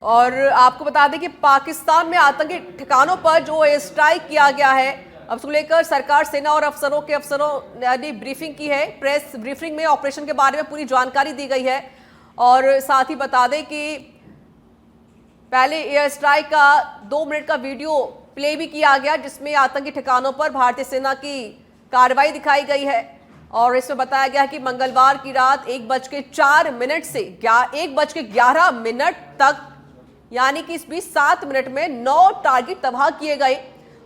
और आपको बता दें कि पाकिस्तान में आतंकी ठिकानों पर जो एयर स्ट्राइक किया गया है, अब उसको लेकर सरकार, सेना और अफसरों ने ब्रीफिंग की है। प्रेस ब्रीफिंग में ऑपरेशन के बारे में पूरी जानकारी दी गई है। और साथ ही बता दें कि पहले एयर स्ट्राइक का 2 मिनट का वीडियो प्ले भी किया गया, जिसमें आतंकी ठिकानों पर भारतीय सेना की कार्रवाई दिखाई गई है। और इसमें बताया गया है कि मंगलवार की रात 1:04 से 1:11 तक, यानी कि इस बीच 7 मिनट में 9 टारगेट तबाह किए गए।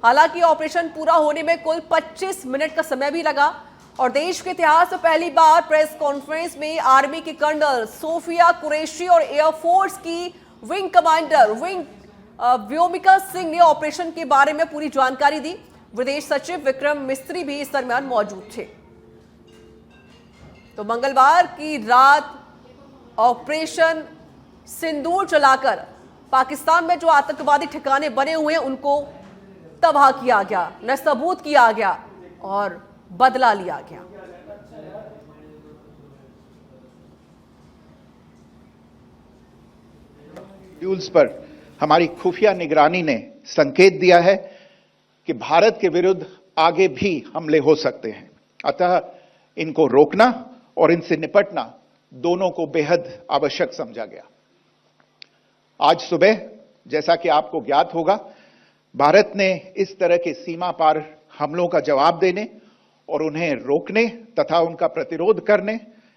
हालांकि ऑपरेशन पूरा होने में कुल 25 मिनट का समय भी लगा। और देश के इतिहास में पहली बार प्रेस कॉन्फ्रेंस में आर्मी के कर्नल सोफिया कुरैशी और एयरफोर्स की विंग कमांडर व्योमिका सिंह ने ऑपरेशन के बारे में पूरी जानकारी दी। विदेश सचिव विक्रम मिस्त्री भी इस दरमियान मौजूद थे। तो मंगलवार की रात ऑपरेशन सिंदूर चलाकर पाकिस्तान में जो आतंकवादी ठिकाने बने हुए हैं उनको तबाह किया गया, नस्तबूत किया गया और बदला लिया गया। मॉड्यूल्स पर हमारी खुफिया निगरानी ने संकेत दिया है कि भारत के विरुद्ध आगे भी हमले हो सकते हैं। अतः इनको रोकना और इनसे निपटना दोनों को बेहद आवश्यक समझा गया। आज सुबह, जैसा कि आपको ज्ञात होगा, भारत ने इस तरह के सीमा पार हमलों का जवाब देने और उन्हें रोकने तथा उनका प्रतिरोध करने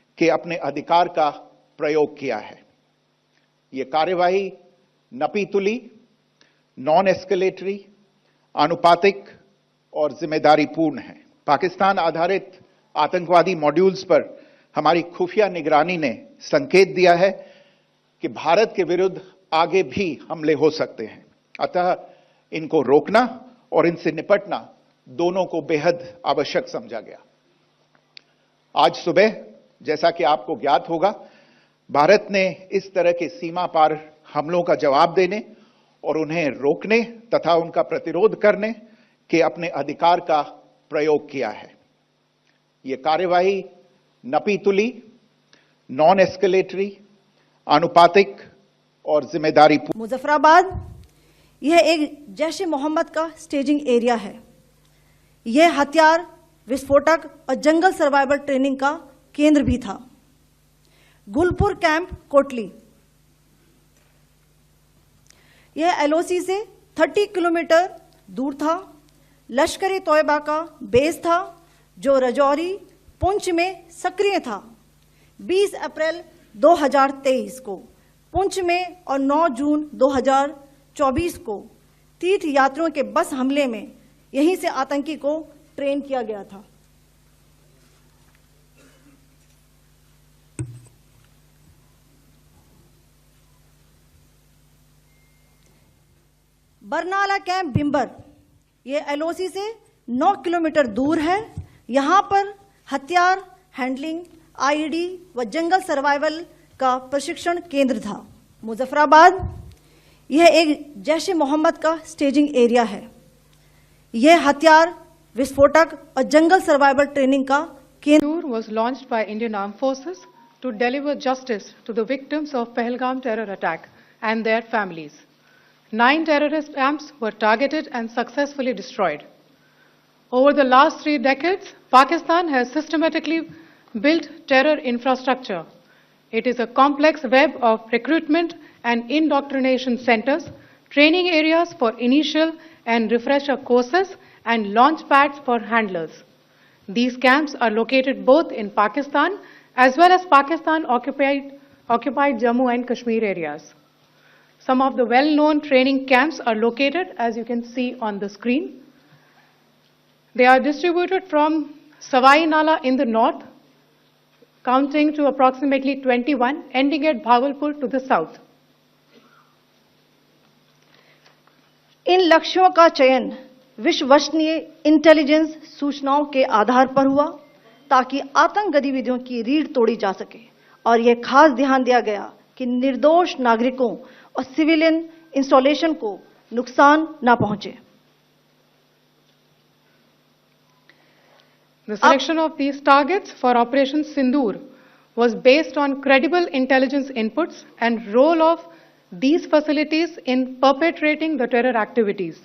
के अपने अधिकार का प्रयोग किया है। ये कार्यवाही नपीतुली, नॉन एस्केलेटरी, आनुपातिक और जिम्मेदारीपूर्ण है। पाकिस्तान आधारित आतंकवादी मॉड्यूल्स पर हमारी खुफिया निगरानी ने संकेत दिया है कि भारत के विरुद्ध आगे भी हमले हो सकते हैं। अतः इनको रोकना और इनसे निपटना दोनों को बेहद आवश्यक समझा गया। आज सुबह, जैसा कि आपको ज्ञात होगा, भारत ने इस तरह के सीमा पार हमलों का जवाब देने और उन्हें रोकने तथा उनका प्रतिरोध करने के अपने अधिकार का प्रयोग किया है। ये कार्यवाही नपीतुली, नॉन एस्केलेटरी, आनुपातिक और जिम्मेदारी। मुजफ्फराबाद यह एक जैश ए मोहम्मद का स्टेजिंग एरिया है। यह हथियार, विस्फोटक और जंगल सर्वाइवल ट्रेनिंग का केंद्र भी था। गुलपुर कैंप कोटली, यह एलओसी से 30 किलोमीटर दूर था। लश्कर-ए तोयबा का बेस था जो रजौरी, पुंछ में सक्रिय था। 20 अप्रैल 2023 को पुंछ में और 9 जून 2024 को तीर्थ यात्रियों के बस हमले में यहीं से आतंकी को ट्रेन किया गया था। बरनाला कैंप भिंबर, यह एलओसी से 9 किलोमीटर दूर है। यहां पर हथियार, हैंडलिंग, आईईडी व जंगल सर्वाइवल का प्रशिक्षण केंद्र था। मुजफ्फराबाद यह एक जैश ए मोहम्मद का स्टेजिंग एरिया है। यह हथियार, विस्फोटक और जंगल सर्वाइवल ट्रेनिंग का केंद्र was launched by Indian Armed Forces to deliver justice to the victims of Pahalgam terror attack and their families. 9 terrorist camps were targeted and successfully destroyed. Over the last 3 decades, Pakistan has systematically built terror infrastructure. It is a complex web of recruitment and indoctrination centers, training areas for initial and refresher courses, and launch pads for handlers. These camps are located both in Pakistan as well as Pakistan-occupied Jammu and Kashmir areas. Some of the well-known training camps are located, as you can see on the screen. They are distributed from Savai Nala in the north, counting to approximately 21, ending at Bhagalpur to the south. इन लक्ष्यों का चयन विश्वसनीय intelligence सूचनाओं के आधार पर हुआ ताकि आतंक गतिविधियों की रीढ़ तोड़ी जा सके। और यह खास ध्यान दिया गया कि निर्दोष नागरिकों और सिविलियन इंस्टॉलेशन को नुकसान न पहुंचे। The selection of these targets for Operation Sindoor was based on credible intelligence inputs and role of these facilities in perpetrating the terror activities.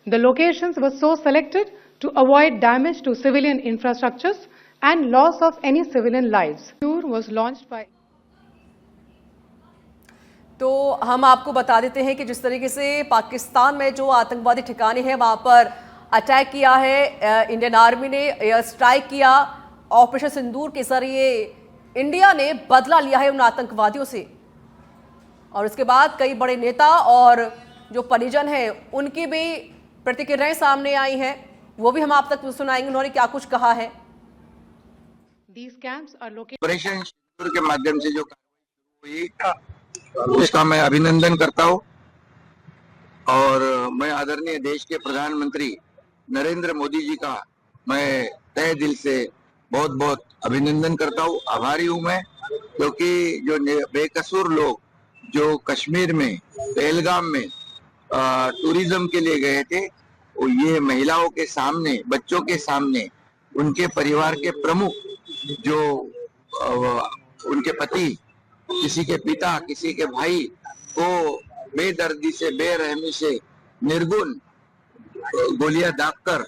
The locations were so selected to avoid damage to civilian infrastructures and loss of any civilian lives. Tour was launched by तो हम आपको बता देते हैं कि जिस तरीके से पाकिस्तान में जो आतंकवादी ठिकाने हैं वहां पर अटैक किया है, इंडियन आर्मी ने एयर स्ट्राइक किया, ऑपरेशन सिंदूर के जरिए इंडिया ने बदला लिया है उन आतंकवादियों से। और इसके बाद कई बड़े नेता और जो परिजन हैं उनकी भी प्रतिक्रियाएं सामने आई हैं, वो भी हम आप तक सुनाएंगे उन्होंने क्या कुछ कहा है। these camps are located. Operation Sindoor के माध्यम से जो हुई उसका मैं अभिनंदन करता हूँ और मैं आदरणीय देश के प्रधानमंत्री नरेंद्र मोदी जी का मैं तहे दिल से बहुत बहुत अभिनंदन करता हूँ, आभारी हूँ मैं, क्योंकि जो बेकसूर लोग जो कश्मीर में पहलगाम में टूरिज्म के लिए गए थे, वो ये महिलाओं के सामने, बच्चों के सामने, उनके परिवार के प्रमुख जो उनके पति, किसी के पिता, किसी के भाई को बेदर्दी से, बेरहमी से, निर्गुण गोलियां दागकर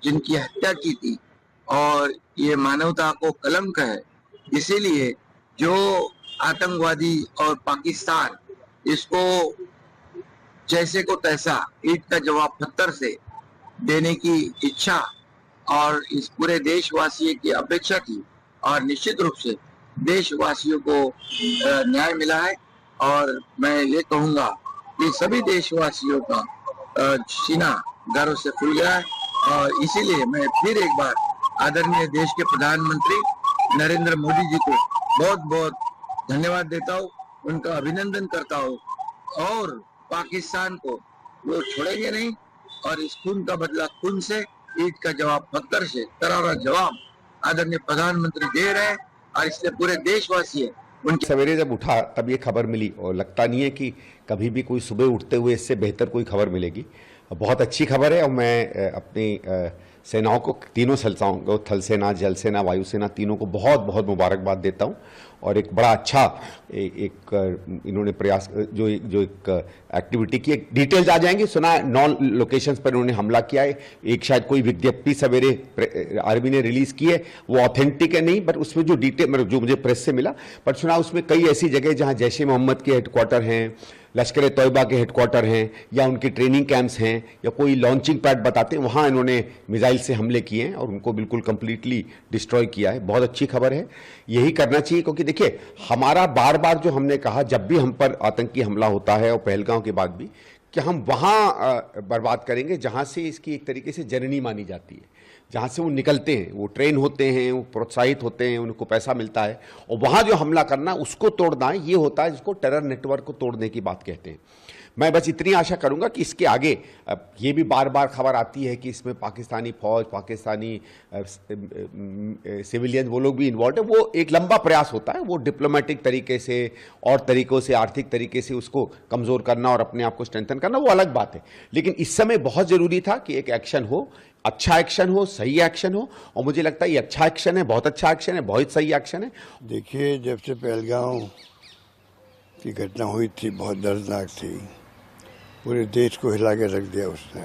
जिनकी हत्या की थी, और ये मानवता को कलंक है। इसीलिए जो आतंकवादी और पाकिस्तान इसको जैसे को तैसा ईंट का जवाब पत्थर से देने की इच्छा और इस पूरे देशवासियों की अपेक्षा की, और निश्चित रूप से देशवासियों को न्याय मिला है। और मैं ये कहूँगा कि सभी देशवासियों का सीना गर्व से फूल गया है, और इसीलिए मैं फिर एक बार आदरणीय देश के प्रधानमंत्री नरेंद्र मोदी जी को बहुत बहुत धन्यवाद देता हूँ, उनका अभिनंदन करता हूँ, और पाकिस्तान को वो छोड़ेंगे नहीं, और इस खून का बदला खून से, ईंट का जवाब पत्थर से, करारा जवाब आदरणीय प्रधानमंत्री दे रहे हैं, और इसलिए पूरे देशवासी है उनके। सवेरे जब उठा तब ये खबर मिली, और लगता नहीं है कि कभी भी कोई सुबह उठते हुए इससे बेहतर कोई खबर मिलेगी। बहुत अच्छी खबर है, और मैं अपनी सेनाओं को, तीनों संस्थाओं को, थल सेना, जल सेना, वायुसेना, तीनों को बहुत बहुत मुबारकबाद देता हूँ। और एक बड़ा अच्छा एक इन्होंने प्रयास, जो एक एक्टिविटी की, डिटेल्स आ जाएंगे। सुना 9 लोकेशंस पर इन्होंने हमला किया है। एक शायद कोई विज्ञप्ति सवेरे आर्मी ने रिलीज की है, वो ऑथेंटिक है नहीं, बट उसमें जो डिटेल, मतलब जो मुझे प्रेस से मिला, बट सुना उसमें कई ऐसी जगह जहां जैश ए मोहम्मद के हेडक्वार्टर हैं, लश्कर ए तोयबा के हेडक्वार्टर हैं, या उनके ट्रेनिंग कैंप्स हैं, या कोई लॉन्चिंग पैड बताते हैं, वहाँ इन्होंने मिसाइल से हमले किए हैं और उनको बिल्कुल कंप्लीटली डिस्ट्रॉय किया है। बहुत अच्छी खबर है, यही करना चाहिए, क्योंकि देखिए हमारा बार बार जो हमने कहा, जब भी हम पर आतंकी हमला होता है, और पहलगांव के बाद भी, कि हम वहाँ बर्बाद करेंगे जहाँ से इसकी एक तरीके से जननी मानी जाती है, जहाँ से वो निकलते हैं, वो ट्रेन होते हैं, वो प्रोत्साहित होते हैं, उनको पैसा मिलता है, और वहाँ जो हमला करना, उसको तोड़ना, ये होता है जिसको टेरर नेटवर्क को तोड़ने की बात कहते हैं। मैं बस इतनी आशा करूंगा कि इसके आगे, ये भी बार बार खबर आती है कि इसमें पाकिस्तानी फौज, पाकिस्तानी सिविलियन, वो लोग भी इन्वॉल्व है। वो एक लंबा प्रयास होता है, वो डिप्लोमेटिक तरीके से और तरीकों से, आर्थिक तरीके से उसको कमज़ोर करना और अपने आप को स्ट्रेंथन करना, वो अलग बात है। लेकिन इस समय बहुत ज़रूरी था कि एक एक्शन हो, अच्छा एक्शन हो, सही एक्शन हो, और मुझे लगता है ये अच्छा एक्शन है, बहुत अच्छा एक्शन है, बहुत सही एक्शन है। देखिए, जब से पहलगांव की घटना हुई थी, बहुत दर्दनाक थी, पूरे देश को हिला के रख दिया उसने,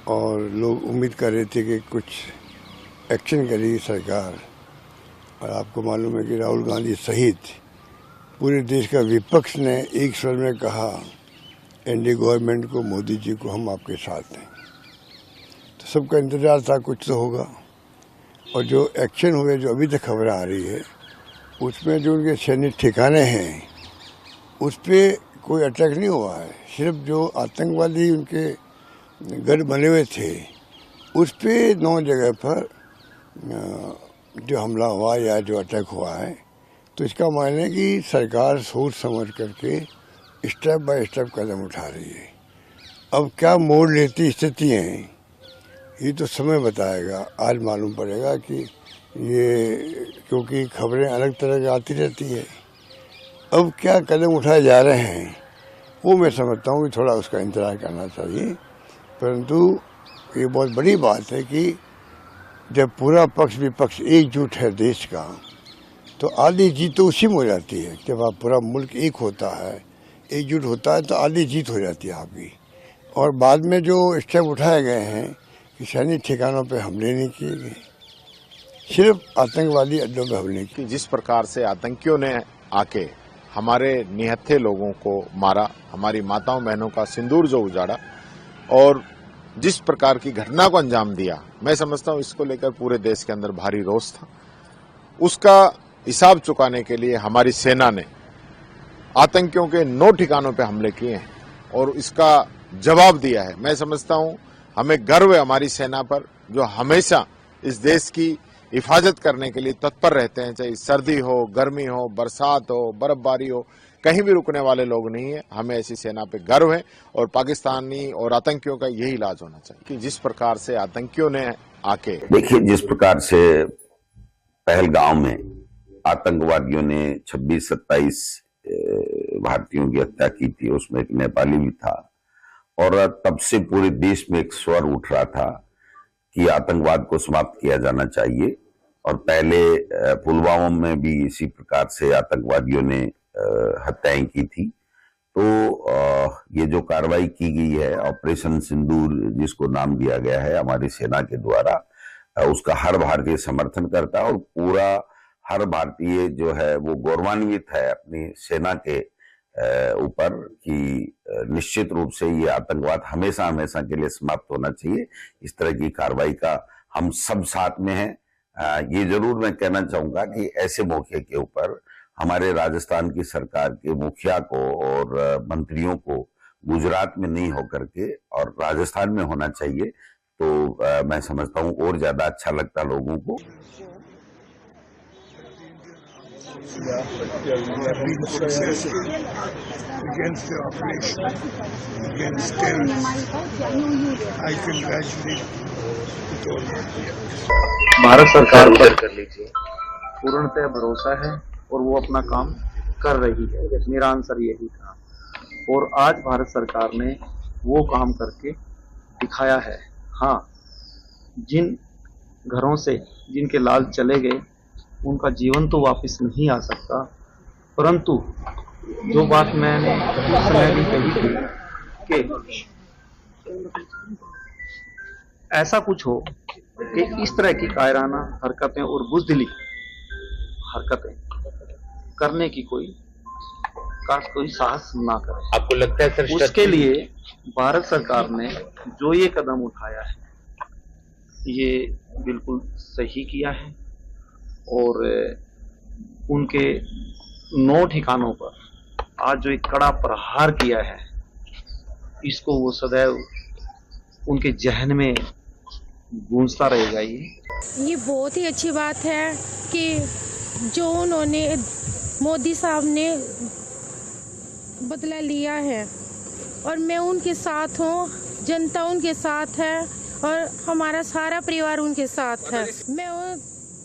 और लोग उम्मीद कर रहे थे कि कुछ एक्शन करेगी सरकार। और आपको मालूम है कि राहुल गांधी सहित पूरे देश का विपक्ष ने एक स्वर में कहा, एनडीए गवर्नमेंट को, मोदी जी को, हम आपके साथ हैं। तो सबका इंतजार था कुछ तो होगा, और जो एक्शन हुए, जो अभी तक खबर आ रही है, उसमें जो उनके सैनिक ठिकाने हैं, उस पर कोई अटैक नहीं हुआ है। सिर्फ जो आतंकवादी उनके गढ़ बने हुए थे, उस पर 9 जगह पर जो हमला हुआ या जो अटैक हुआ है, तो इसका मायने है कि सरकार सोच समझ करके स्टेप बाय स्टेप कदम उठा रही है। अब क्या मोड़ लेती स्थिति हैं, ये तो समय बताएगा। आज मालूम पड़ेगा कि ये, क्योंकि खबरें अलग तरह की आती रहती है। अब क्या कदम उठाए जा रहे हैं, वो मैं समझता हूँ कि थोड़ा उसका इंतजार करना चाहिए। परंतु ये बहुत बड़ी बात है कि जब पूरा पक्ष विपक्ष एकजुट है देश का, तो आधी जीत तो उसी में हो जाती है। जब आप पूरा मुल्क एक होता है, एकजुट होता है तो आधी जीत हो जाती है आपकी। और बाद में जो स्टेप उठाए गए हैं कि सैनिक ठिकानों पे हमले नहीं किए गए, सिर्फ आतंकवादी अड्डों पे हमले किए। जिस प्रकार से आतंकियों ने आके हमारे निहत्थे लोगों को मारा, हमारी माताओं बहनों का सिंदूर जो उजाड़ा और जिस प्रकार की घटना को अंजाम दिया, मैं समझता हूं इसको लेकर पूरे देश के अंदर भारी रोष था। उसका हिसाब चुकाने के लिए हमारी सेना ने आतंकियों के 9 ठिकानों पे हमले किए हैं और इसका जवाब दिया है। मैं समझता हूं हमें गर्व है हमारी सेना पर, जो हमेशा इस देश की हिफाजत करने के लिए तत्पर रहते हैं, चाहे सर्दी हो, गर्मी हो, बरसात हो, बर्फबारी हो, कहीं भी रुकने वाले लोग नहीं है। हमें ऐसी सेना पे गर्व है और पाकिस्तानी और आतंकियों का यही इलाज होना चाहिए कि जिस प्रकार से आतंकियों ने आके, देखिए जिस प्रकार से पहलगाम में आतंकवादियों ने 26-27 भारतीयों की हत्या की थी, उसमें एक नेपाली भी था, और तब से पूरे देश में एक स्वर उठ रहा था कि आतंकवाद को समाप्त किया जाना चाहिए। और पहले पुलवामा में भी इसी प्रकार से आतंकवादियों ने हत्याएं की थी। तो ये जो कार्रवाई की गई है, ऑपरेशन सिंदूर जिसको नाम दिया गया है हमारी सेना के द्वारा, उसका हर भारतीय समर्थन करता है और पूरा हर भारतीय जो है वो गौरवान्वित है अपनी सेना के ऊपर कि निश्चित रूप से ये आतंकवाद हमेशा हमेशा के लिए समाप्त होना चाहिए। इस तरह की कार्रवाई का हम सब साथ में हैं। ये जरूर मैं कहना चाहूंगा कि ऐसे मौके के ऊपर हमारे राजस्थान की सरकार के मुखिया को और मंत्रियों को गुजरात में नहीं होकर के और राजस्थान में होना चाहिए। तो मैं समझता हूँ और ज्यादा अच्छा लगता लोगों को। भारत सरकार पर कर लीजिए पूर्णतः भरोसा है और वो अपना काम कर रही है। मेरा आंसर यही था और आज भारत सरकार ने वो काम करके दिखाया है। हाँ, जिन घरों से जिनके लाल चले गए उनका जीवन तो वापस नहीं आ सकता, परंतु जो बात मैंने उस समय भी कही थी कि ऐसा कुछ हो कि इस तरह की कायराना हरकतें और बुज़दिली हरकतें करने की कोई साहस ना करे। आपको लगता है सर उसके लिए भारत सरकार ने जो ये कदम उठाया है ये बिल्कुल सही किया है और उनके 9 ठिकानों पर आज जो एक कड़ा प्रहार किया है, इसको वो सदैव उनके जहन में गूंजता रहेगा। ये बहुत ही अच्छी बात है कि जो उन्होंने मोदी साहब ने बदला लिया है और मैं उनके साथ हूँ, जनता उनके साथ है और हमारा सारा परिवार उनके साथ है। मैं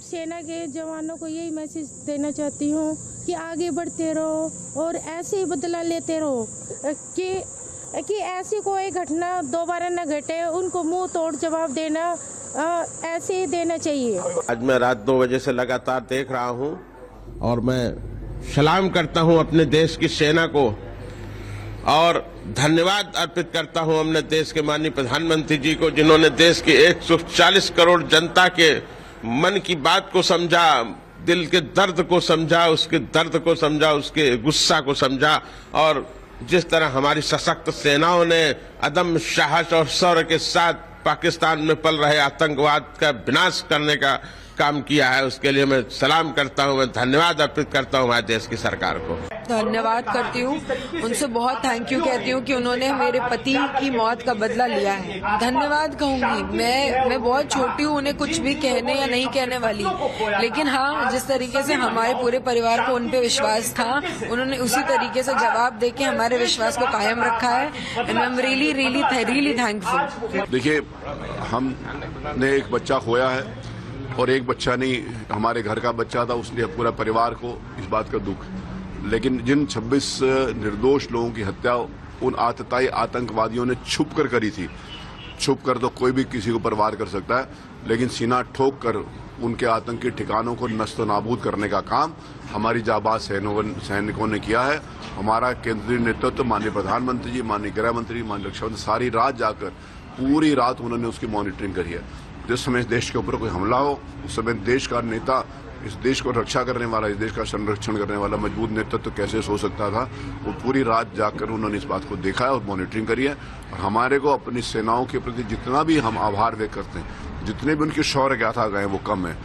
सेना के जवानों को यही मैसेज देना चाहती हूँ कि आगे बढ़ते रहो और ऐसे ही बदला लेते रहो कि ऐसी कोई घटना दोबारा न घटे। उनको मुंह तोड़ जवाब देना ऐसे ही देना चाहिए। आज मैं रात 2 बजे से लगातार देख रहा हूँ और मैं सलाम करता हूँ अपने देश की सेना को और धन्यवाद अर्पित करता हूँ अपने देश के माननीय प्रधानमंत्री जी को, जिन्होंने देश की 140 करोड़ जनता के मन की बात को समझा, दिल के दर्द को समझा, उसके दर्द को समझा, उसके गुस्सा को समझा और जिस तरह हमारी सशक्त सेनाओं ने अदम्य साहस और शौर्य के साथ पाकिस्तान में पल रहे आतंकवाद का विनाश करने का काम किया है, उसके लिए मैं सलाम करता हूं, मैं धन्यवाद अर्पित करता हूं हमारे देश की सरकार को। धन्यवाद करती हूँ, उनसे बहुत थैंक यू कहती हूँ कि उन्होंने मेरे पति की मौत का बदला लिया है। धन्यवाद कहूंगी। मैं बहुत छोटी हूँ, उन्हें कुछ भी कहने या नहीं कहने वाली, लेकिन हाँ, जिस तरीके से हमारे पूरे परिवार को उन पे विश्वास था, उन्होंने उसी तरीके से जवाब देके हमारे विश्वास को कायम रखा है and I am really thankful. देखिए, हमने एक बच्चा खोया है और एक बच्चा नहीं, हमारे घर का बच्चा था, उसने पूरा परिवार को इस बात का दुख। लेकिन जिन 26 निर्दोष लोगों की हत्या उन आतताई आतंकवादियों ने छुप कर करी थी, छुप कर तो कोई भी किसी के ऊपर वार कर सकता है, लेकिन सीना ठोक कर उनके आतंकी ठिकानों को नष्ट नाबूद करने का काम हमारी जाबाज सैनिकों ने किया है। हमारा केंद्रीय नेतृत्व, माननीय प्रधानमंत्री जी, माननीय गृह मंत्री, माननीय रक्षा मंत्री सारी रात जाकर पूरी रात उन्होंने उसकी मॉनिटरिंग करी है। जिस समय देश के ऊपर कोई हमला हो उस समय देश का नेता, इस देश को रक्षा करने वाला, इस देश का संरक्षण करने वाला मजबूत नेतृत्व कैसे सो सकता था, वो पूरी रात जाकर उन्होंने इस बात को देखा है और मॉनिटरिंग करी है। और हमारे को अपनी सेनाओं के प्रति जितना भी हम आभार व्यक्त करते हैं, जितने भी उनकी शौर्य गाथा गए वो कम है।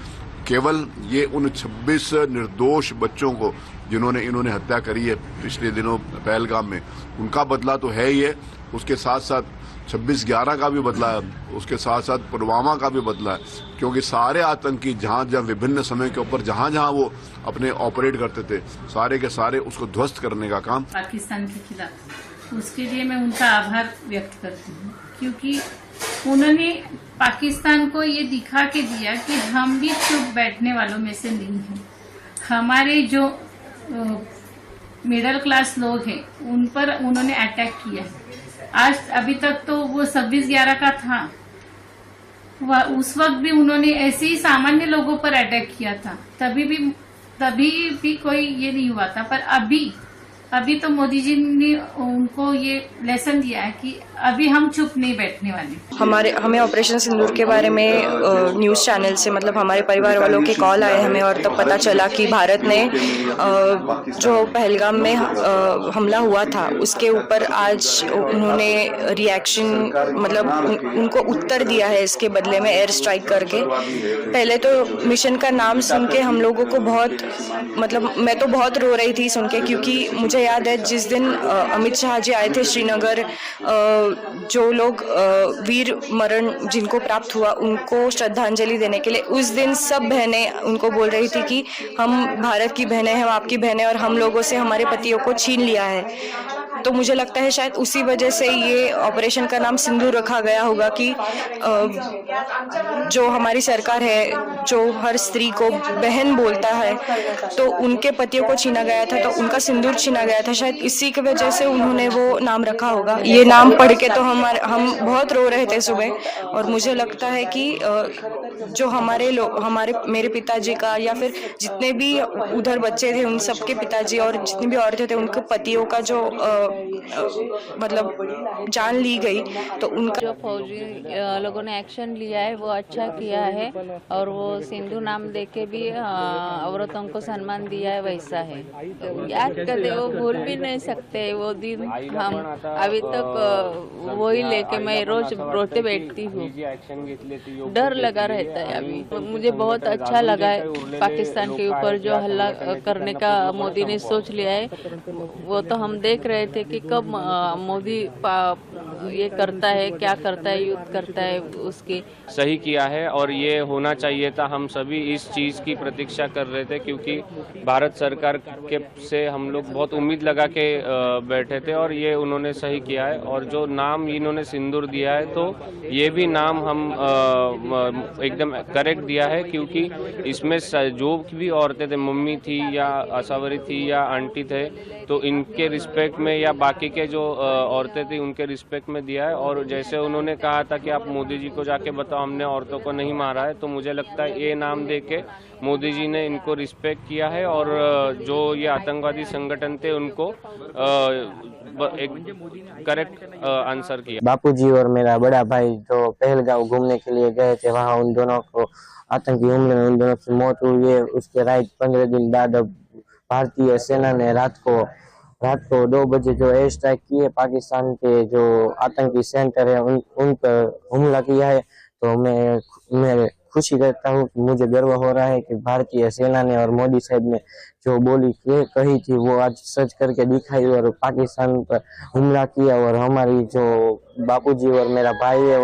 केवल ये उन 26 निर्दोष बच्चों को जिन्होंने इन्होंने हत्या करी है पिछले दिनों पहलगाम में, उनका बदला तो है ही है, उसके साथ साथ 26/11 का भी बदला है, उसके साथ साथ पुलवामा का भी बदला है, क्योंकि सारे आतंकी जहां जहां विभिन्न समय के ऊपर जहां जहां वो अपने ऑपरेट करते थे, सारे के सारे उसको ध्वस्त करने का काम पाकिस्तान के खिलाफ, उसके लिए मैं उनका आभार व्यक्त करती हूँ, क्योंकि उन्होंने पाकिस्तान को ये दिखा के दिया कि हम भी चुप बैठने वालों में से नहीं हैं। हमारे जो मिडिल क्लास लोग हैं उन पर उन्होंने अटैक किया है। आज अभी तक तो वो 26/11 का था, उस वक्त भी उन्होंने ऐसे ही सामान्य लोगों पर अटैक किया था, तभी भी कोई ये नहीं हुआ था। पर अभी तो मोदी जी ने उनको ये लेसन दिया है कि अभी हम चुप नहीं बैठने वाले। हमें ऑपरेशन सिंदूर के बारे में न्यूज़ चैनल से, मतलब हमारे परिवार वालों के कॉल आए हमें, और तब पता चला कि भारत ने जो पहलगाम में हमला हुआ था उसके ऊपर आज उन्होंने रिएक्शन, मतलब उनको उत्तर दिया है इसके बदले में एयर स्ट्राइक करके। पहले तो मिशन का नाम सुन के हम लोगों को बहुत, मतलब मैं तो बहुत रो रही थी सुन के, क्योंकि मुझे याद है जिस दिन अमित शाह जी आए थे श्रीनगर, जो लोग वीर मरण जिनको प्राप्त हुआ उनको श्रद्धांजलि देने के लिए, उस दिन सब बहनें उनको बोल रही थी कि हम भारत की बहनें हैं, हम आपकी बहनें, और हम लोगों से हमारे पतियों को छीन लिया है। तो मुझे लगता है शायद उसी वजह से ये ऑपरेशन का नाम सिंदूर रखा गया होगा कि जो हमारी सरकार है जो हर स्त्री को बहन बोलता है, तो उनके पतियों को छीना गया था, तो उनका सिंदूर छीना गया था, शायद इसी की वजह से उन्होंने वो नाम रखा होगा। ये नाम पढ़ के तो हम बहुत रो रहे थे सुबह, और मुझे लगता है कि जो मेरे पिताजी का या फिर जितने भी उधर बच्चे थे उन सबके पिताजी और जितनी भी औरतें थे उनके पतियों का जो मतलब जान ली गई, तो उनका जो फौजी लोगों ने एक्शन लिया है वो अच्छा किया है, और वो सिंधु नाम देके भी औरतों को सम्मान दिया है, वैसा है। याद करते वो भूल भी नहीं सकते वो दिन, हम अभी तक वही लेके मैं रोज रोते बैठती हूँ, डर लगा रहता है। अभी मुझे बहुत अच्छा लगा है पाकिस्तान के ऊपर जो हमला करने का मोदी ने सोच लिया है, वो तो हम देख रहे थे कि कब मोदी ये करता है, क्या करता है, युद्ध करता है, उसकी सही किया है और ये होना चाहिए था। हम सभी इस चीज़ की प्रतीक्षा कर रहे थे, क्योंकि भारत सरकार के से हम लोग बहुत उम्मीद लगा के बैठे थे, और ये उन्होंने सही किया है। और जो नाम इन्होंने सिंदूर दिया है, तो ये भी नाम हम एकदम करेक्ट दिया है, क्योंकि इसमें जो भी औरतें थे, मम्मी थी या आशावरी थी या आंटी थे, तो इनके रिस्पेक्ट में या बाकी के जो औरतें थी उनके रिस्पेक्ट में दिया है। और जैसे उन्होंने कहा था कि आप मोदी जी को जाके बताओ हमने औरतों को नहीं मारा है, तो मुझे लगता है ये नाम दे के मोदी जी ने इनको रिस्पेक्ट किया है, और जो ये आतंकवादी संगठन थे उनको एक करेक्ट आंसर किया। बापूजी और मेरा बड़ा भाई जो पहलगाम घूमने के लिए गए थे, वहाँ उन दोनों को आतंकी हमले में उन दोनों की मौत हुई है। उसके राइट 15 दिन बाद अब भारतीय सेना ने रात को 2 बजे जो एयर स्ट्राइक किए पाकिस्तान के जो आतंकी सेंटर है उन पर हमला किया है। तो मैं खुशी करता हूँ कि मुझे गर्व हो रहा है कि भारतीय सेना ने और मोदी साहब ने जो बोली कही थी वो आज सच करके दिखाई और पाकिस्तान पर हमला किया। और हमारी जो बापूजी और मेरा भाई है